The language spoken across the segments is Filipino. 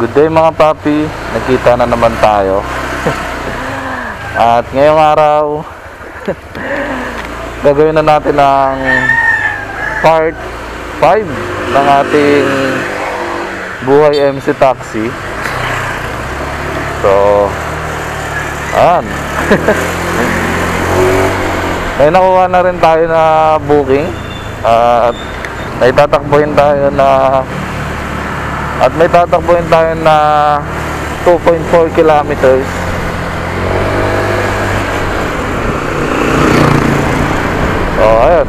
Good day mga papi, nagkita na naman tayo. At ngayong araw gagawin na natin ang part 5 ng ating buhay MC Taxi. So ayan. May nakuha na rin tayo na booking at may tatakbuhin tayo na 2.4 kilometers. So ayun,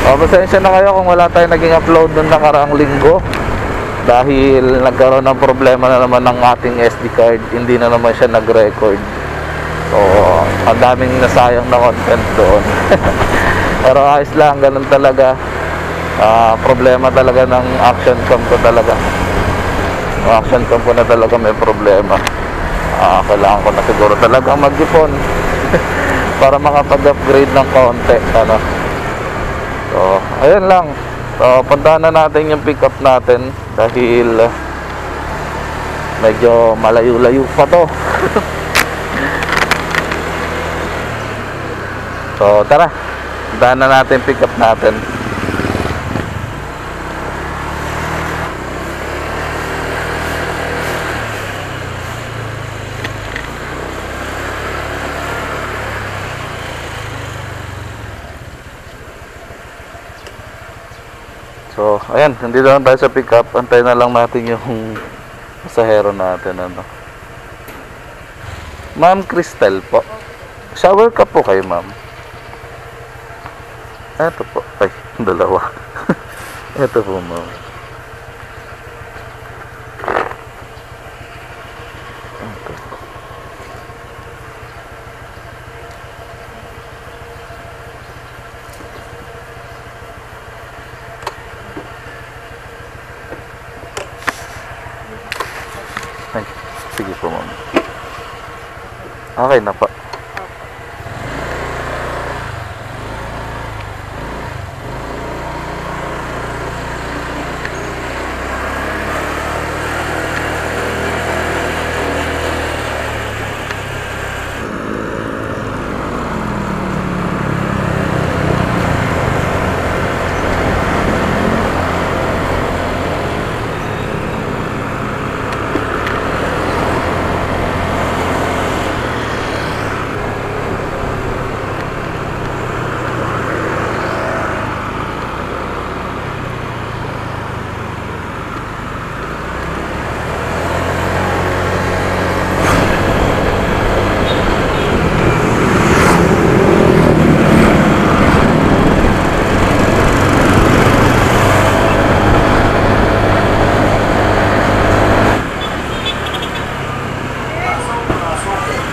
pasensya na kayo kung wala tayong naging upload nung nakaraang linggo dahil nagkaroon ng problema na naman ng ating SD card. Hindi na naman siya nag-record. So ang daming nasayang na content doon. Pero ayos lang, ganun talaga. Problema talaga ng action cam ko talaga. Action cam ko na talaga may problema. Kailangan ko na siguro talaga mag-ipon para makapag-upgrade ng konti, ano. So ayun lang. So puntahan na natin yung pick up natin dahil medyo malayo-layo pa to. So tara, puntahan na natin pick up natin. So, ayan, nandito lang tayo sa pick up. Antay na lang natin yung pasahero natin, ano. Ma'am Cristel po. Shower ka po kayo, ma'am. Ito po. Ay, dalawa. Ito po, ma'am. Ito po. Ay, sige po, ma'am. Okay na pa.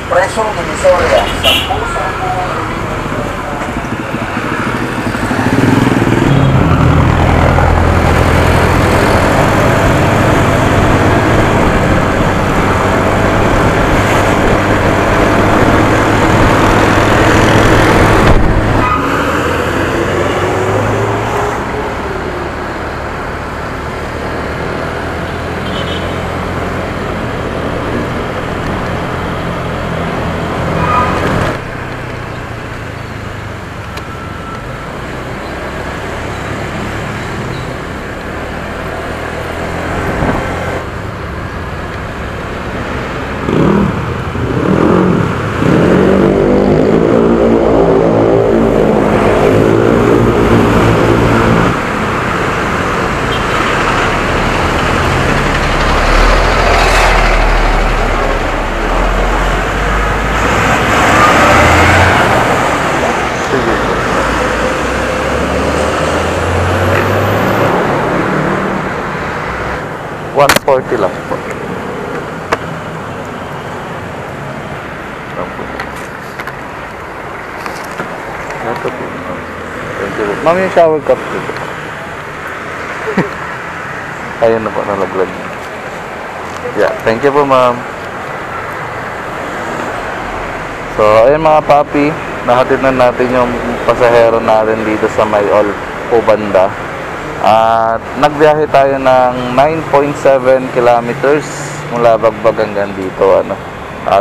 Presyo Divisoria, 10. $140 lang po. Ito po. Thank you. Ma'am, yung shower cup dito. Ayun na po, nalaglag. Yeah, thank you po, ma'am. So, ayun mga papi, nahatid na natin yung pasahero natin dito sa Mayol po banda. At nagbiyahe tayo ng 9.7 kilometers mula Bagbag hanggang dito, ano.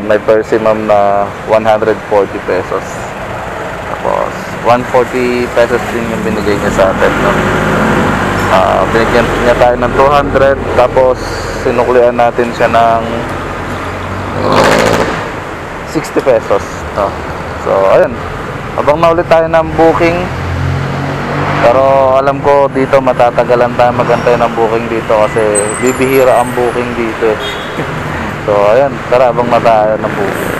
May persimum na 140 pesos. Tapos 140 pesos din yung binigay niya sa atin, no. Binigyan niya tayo ng 200, tapos sinuklian natin siya ng 60 pesos, no. So ayun, habang naulit tayo ng booking, pero alam ko dito matatagalan tayo magantay ng booking dito kasi bibihira ang booking dito eh. So ayun, tara habang matayo ng booking.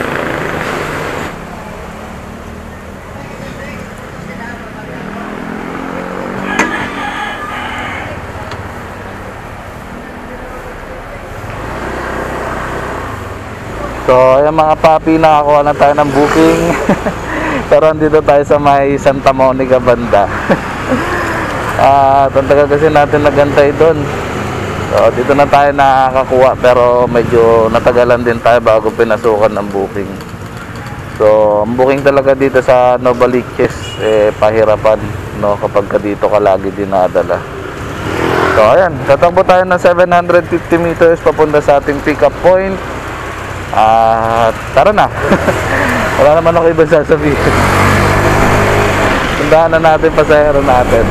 So ayan mga papi, nakakuha na tayo ng booking. Pero andito tayo sa may Santa Monica banda. Ang tagal kasi natin nagantay doon. So dito na tayo nakakakuha, pero medyo natagalan din tayo bago pinasukan ng booking. So ang booking talaga dito sa Novaliches pahirapan, no, kapag ka dito ka lagi dinadala. So ayan, tatakbo tayo ng 750 meters papunta sa ating pick up point. Tara na. Wala naman ako ibang sasabihin. Sundahan na natin pasahero natin.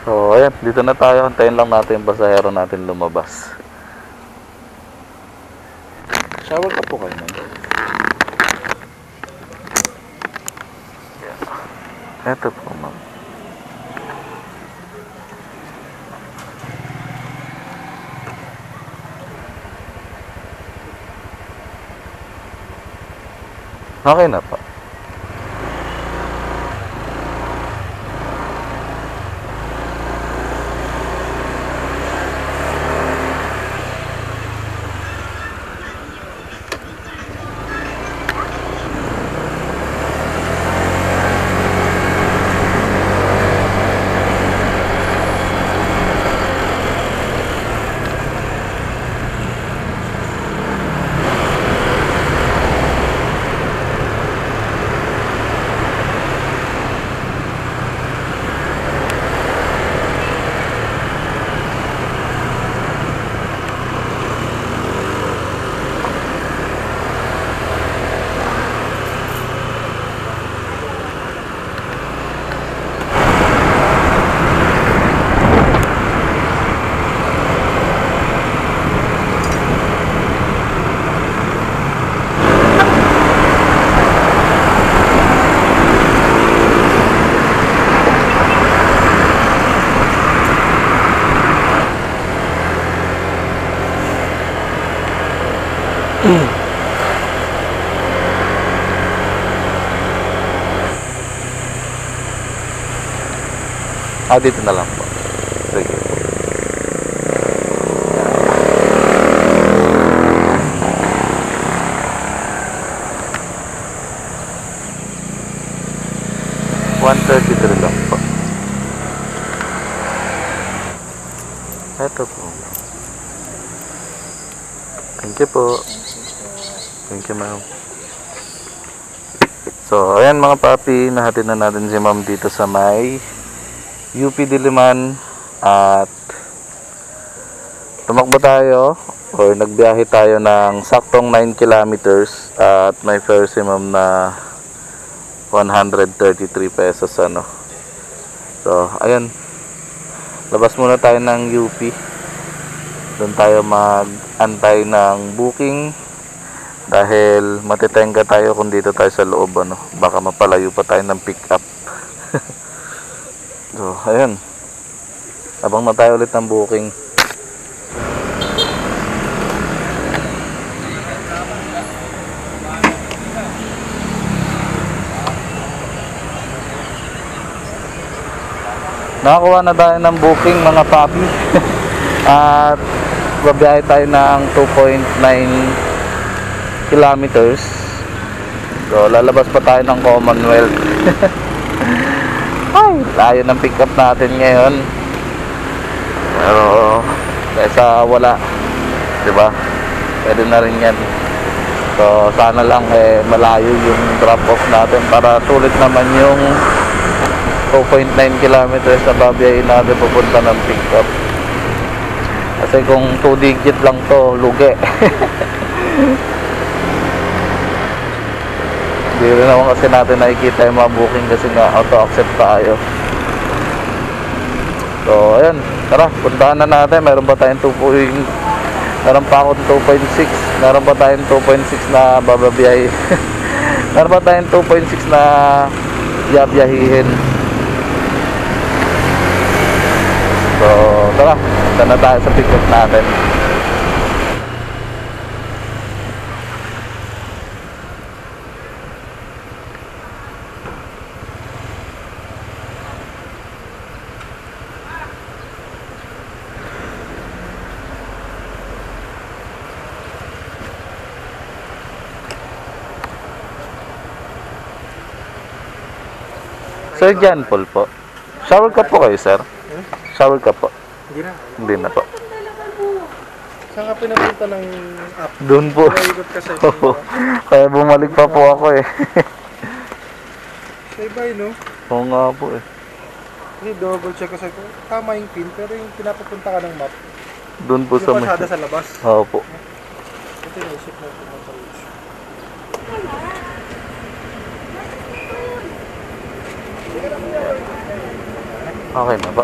So ayan, dito na tayo. Antayin lang natin yung pasahero natin lumabas. Shower ka po kayo, man. Eto po, ma'am. Okay na pa. Dito na lang po. Sige. $133 lang po. Ito po. Thank you po. Thank you, ma'am. So, ayan mga papi, nahatid na natin si ma'am dito sa may UP Diliman at tumakbo tayo or nagbiyahe tayo ng saktong 9 kilometers at may fare si ma'am na 133 pesos, ano. So, ayan. Labas muna tayo ng UP. Doon tayo mag-antay ng booking dahil matitenga tayo kung dito tayo sa loob, ano. Baka mapalayo pa tayo ng pick up. So, ayun. Abang na tayo ulit ng booking. Nakakuha na tayo ng booking mga papi. At babiyahe tayo ng 2.9 kilometers. So, lalabas pa tayo ng Commonwealth. Ay, layo ng pick up natin ngayon. Pero kaysa wala, 'di ba? Pwede na rin 'yan. So sana lang malayo yung drop off natin para sulit naman yung 2.9 kilometers na babiyahin natin papunta ng pick up. Kasi kung 2 digit lang to, lugi. Hindi rin naman kasi natin nakikita yung mga booking kasi nga auto-accept tayo. So ayun, tara, puntahan na natin. Meron pa tayong meron pa akong 2.6. Meron pa tayong 2.6 na bababiyahe. Meron pa tayong 2.6 na yabiyahihin. So tara, punta na tayo sa pick up natin. Sir John Paul po. Shower ka po kayo, sir? Shower ka po. Hindi na. Hindi na po. Saan ka pinapunta ng app? Doon po. Naikot ka sa Oo. isa. Kaya bumalik pa po ako eh. Sa iba yun, no? Oo nga po eh. Hindi, double check ko sa tama yung pin, pero yung pinapapunta ka ng map, Doon po yung sa pasada sa labas. Oo po. Ito yung isip na pumunta rin. Okay na ba?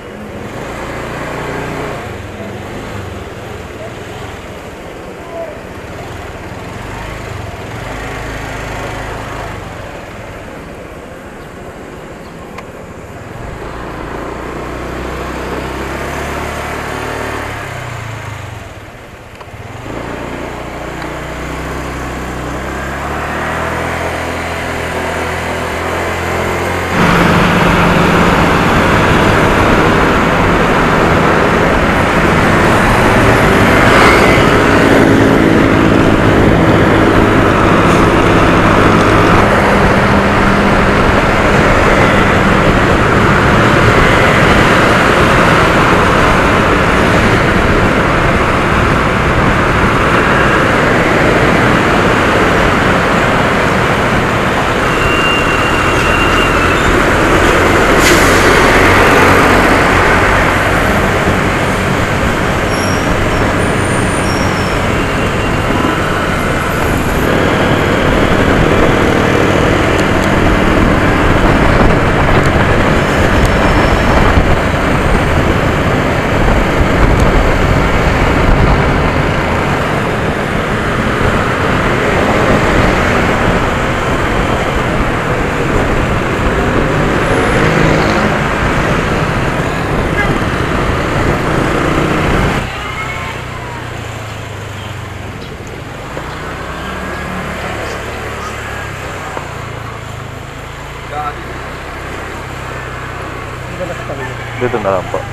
Dito na lang po.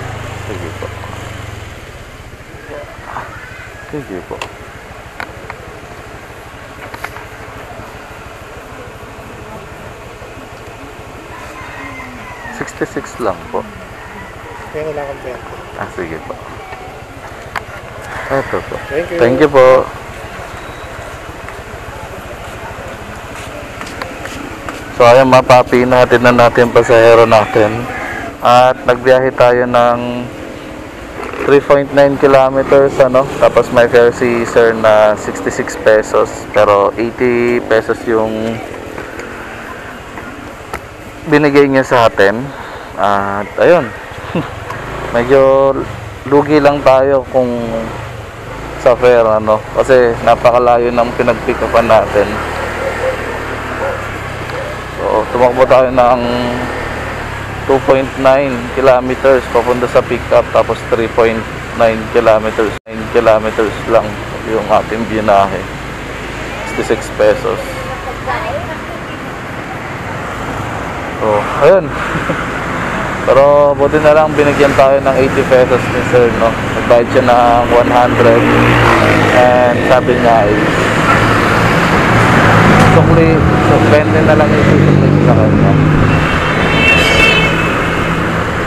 Sige po. Sige po. $66 lang po. Kaya kailangan 20. Ah, sige po. Ito po. Thank you. Thank you po. So ayun, mapapi, natin na natin yung pasahero natin. At nagbiyahe tayo ng 3.9 kilometers, ano? Tapos may fare si sir na 66 pesos. Pero 80 pesos yung binigay niya sa atin. At ayun, medyo lugi lang tayo kung sa fare, ano? Kasi napakalayo ng pinag-pick upan natin. So tumakbo tayo ng 2.9 kilometers papunta sa pick up, tapos 3.9 kilometers. 9 kilometers lang yung ating binahe. 66 pesos. So ayun. Pero buti na lang binigyan tayo ng 80 pesos ni sir, no? Nagbayad siya ng 100 and sabi niya ay sukli, so 20 na lang yung susukli sa kanya.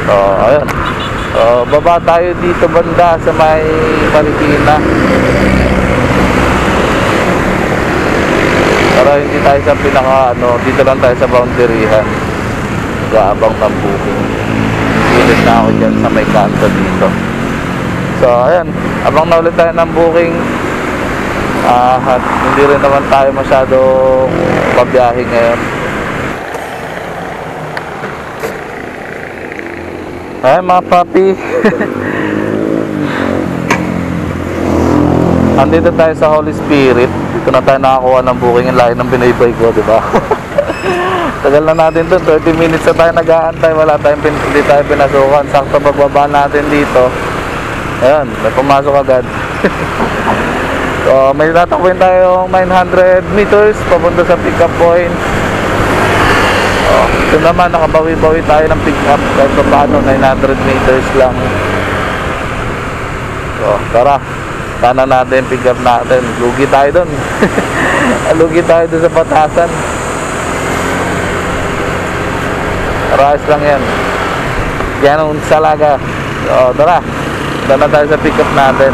So ayun. So baba tayo dito banda sa may Marikina. Para hindi tayo sa pinaka ano, dito lang tayo sa boundaryhan. Nag-aabang ng booking. Pilit na ako dyan sa may kanto dito. So ayan, abang na ulit tayo ng booking. At hindi rin naman tayo masyadong pabiyahe ngayon. Ay mga papi. Andito tayo sa Holy Spirit. Dito na tayo nakakuha ng booking. Yung lahi ng binaybay ko, di ba? Tagal na natin dun, 30 minutes na tayo nag-aantay. Hindi tayo pinasukan. Sakto pagbaba natin dito. Ayan, may pumasok agad. So may tatakbuhin tayong 900 meters papunta sa pick-up point. Ito naman, nakabawi-bawi tayo ng pick-up. Kahit pa paano, 900 meters lang. So tara, sana natin pick-up natin. Lugi tayo dun. Lugi tayo dun sa patasan. Rais lang yan. Yan ang salaga. So tara, sana tayo sa pick-up natin.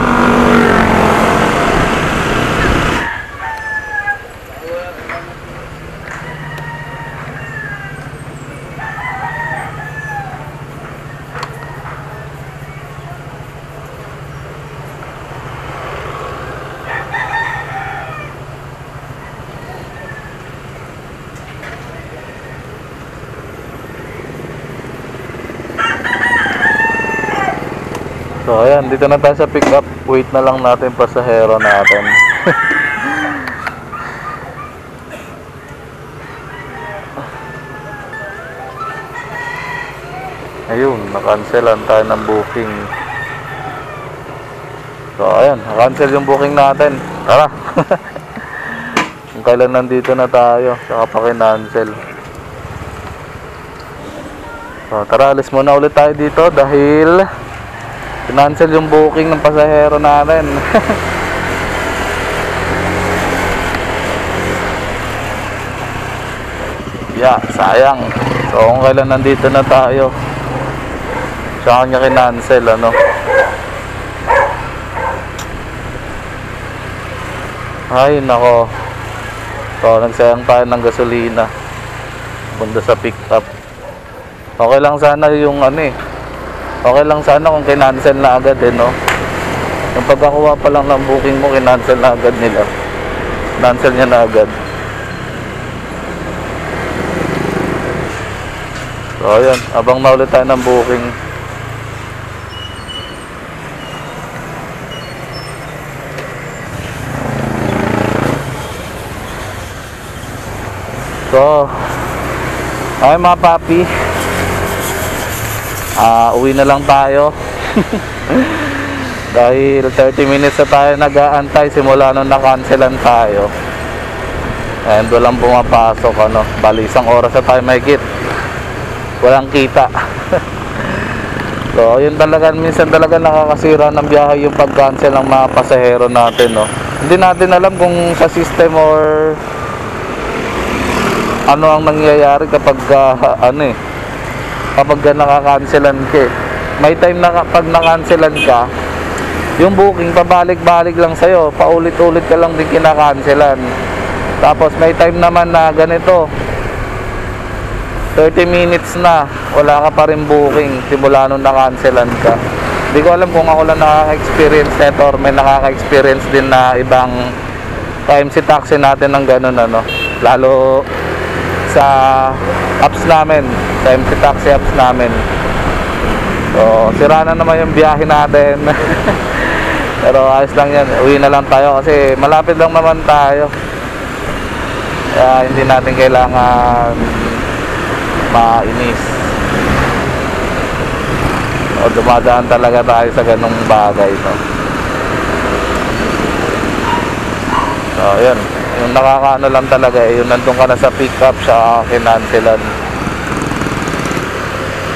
So ayan, dito na tayo sa pick up. Wait na lang natin pasahero natin. Ayun, nakancelan tayo ng booking. So ayan, nakancel yung booking natin. Tara. Kung kailan nandito na tayo, saka pa kinancel. So tara, alis muna ulit tayo dito dahil kinancel yung booking ng pasahero natin. Yeah, sayang. So kung kailan nandito na tayo, sa kanya kinancel ano. Ay nako. So nagsayang tayo ng gasolina punta sa pick up. Okay lang sana yung ano eh, okay lang sana kung kinancel na agad eh, no? Yung pagkakuha pa lang ng booking mo, kinancel na agad nila. Cancel niya na agad. So ayan, abang na ulit tayo ng booking. So ay mga papi, uwi na lang tayo. Dahil 30 minutes na tayo nag-aantay simula nung na-cancelan tayo. And walang pumapasok ano. Bali isang oras na tayo mahigit. Walang kita. So yun talaga, minsan talaga nakakasira ng biyahe yung pag-cancel ng mga pasahero natin, no. Hindi natin alam kung sa system or ano ang nangyayari kapag kapag naka-cancelan ka eh. May time na kapag na-cancelan ka, yung booking pabalik-balik lang sa'yo, paulit-ulit ka lang din kina-cancelan. Tapos may time naman na ganito, 30 minutes na wala ka pa rin booking simula nung na-cancelan ka. Hindi ko alam kung ako lang nakaka-experience nito or may nakaka-experience din na ibang MC taxi natin ng ganun ano. Lalo sa apps namin, sa MC taxi apps namin. So sira na naman yung biyahe natin. Pero ayos lang yan, uwi na lang tayo kasi malapit lang naman tayo. Kaya hindi natin kailangan mainis o dumadaan talaga tayo sa ganung bagay, no? So yun, yung nakakaano lang talaga eh, yung nandun ka na sa pick up sa kinancelan.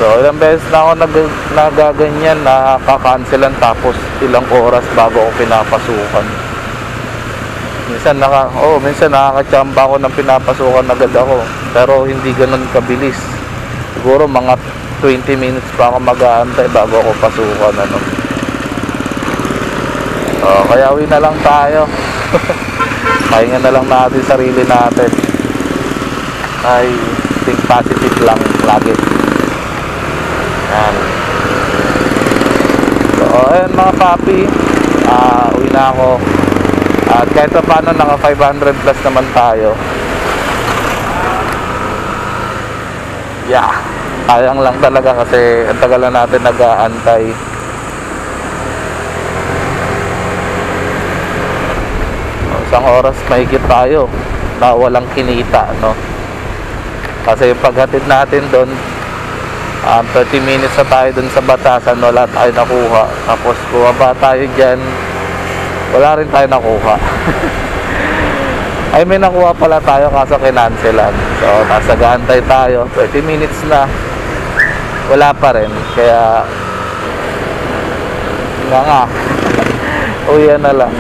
So ilang beses na ako nagaganyan, nakaka-cancelan tapos ilang oras bago ako pinapasukan. Minsan minsan nakaka-chamba ako ng pinapasukan agad ako, pero hindi ganoon kabilis. Siguro mga 20 minutes pa ako mag-aantay bago ako pasukan ano. Kaya uwi na lang tayo. pahinga na lang natin sarili natin. Ay think positive lang lagi. Yan. So ayun mga papi, uwi na ako. At kahit pa paano naka 500 plus naman tayo. Yeah, sayang lang talaga kasi ang tagal na natin nag-aantay. Isang oras mahigit tayo na walang kinita, no? Kasi paghatid natin doon, 30 minutes na tayo doon sa Batasan, wala tayo nakuha. Tapos bumaba tayo dyan, wala rin tayo nakuha. Ay, may nakuha pala tayo kaso kinancelan. So nasagaantay tayo, 30 minutes na, wala pa rin. Kaya nga uwian na lang.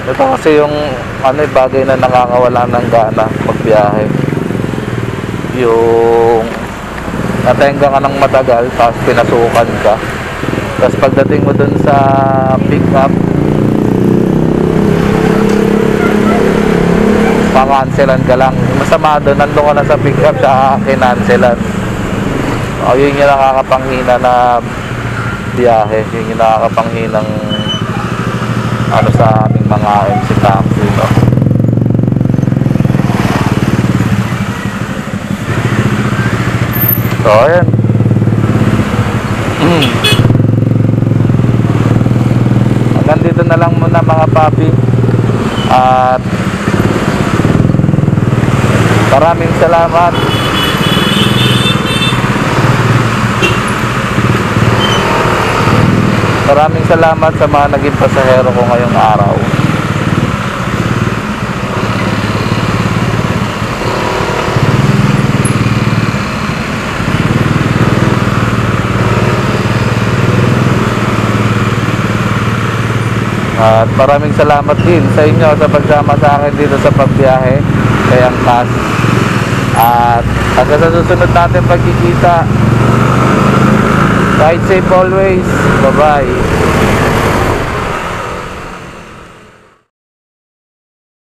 Ito kasi yung bagay na nakakawala ng gana magbiyahe. Yung natenga ka ng matagal tapos pinasukan ka, tapos pagdating mo dun sa pick up, pakancelan ka lang. Masama doon, nandun ka na sa pick up siya kinancelan. Yun yung nakakapanghina na biyahe. Yun yung nakakapanghinang sa aming mga MC taxi, no? So ayan. Hanggang dito na lang muna mga papi. At maraming salamat. Maraming salamat sa mga naging pasahero ko ngayong araw. At maraming salamat din sa inyo sa pagsama sa akin dito sa pagbiyahe kay Angkas. At hanggang sa susunod natin pagkikita. Ride safe always. Bye-bye.